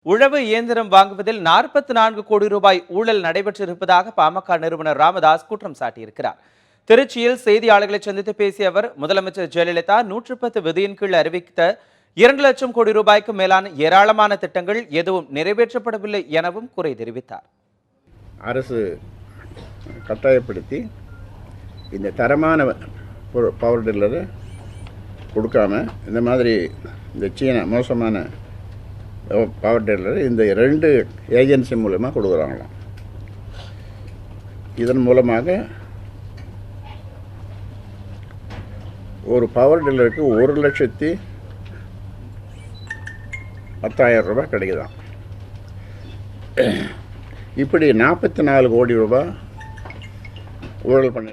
உழவு இயந்திரம் வாங்குவதில் 44 கோடி ரூபாய் ஊழல் நடைபெற்றிருப்பதாக பாமக நிறுவனர் ராமதாஸ் குற்றம் சாட்டியிருக்கிறார். திருச்சியில் செய்தியாளர்களை சந்தித்து பேசிய அவர், முதலமைச்சர் ஜெயலலிதா 110 விதியின் கீழ் அறிவித்த 2 லட்சம் கோடி ரூபாய்க்கு மேலான ஏராளமான திட்டங்கள் எதுவும் நிறைவேற்றப்படவில்லை எனவும் குறை தெரிவித்தார். அரசு கட்டாயப்படுத்தி இந்த தரமான பவர் டில்லரை கொடுக்காம இந்த மாதிரி இந்த சீன மோசமான பவர் டில்லர் இந்த 2 ஏஜென்சி மூலமாக கொடுக்குறாங்களாம். இதன் மூலமாக ஒரு பவர் டில்லருக்கு 1,10,10,000 ரூபாய் கிடைக்குதாம். இப்படி 44 கோடி ரூபாய் ஊழல் பண்ணி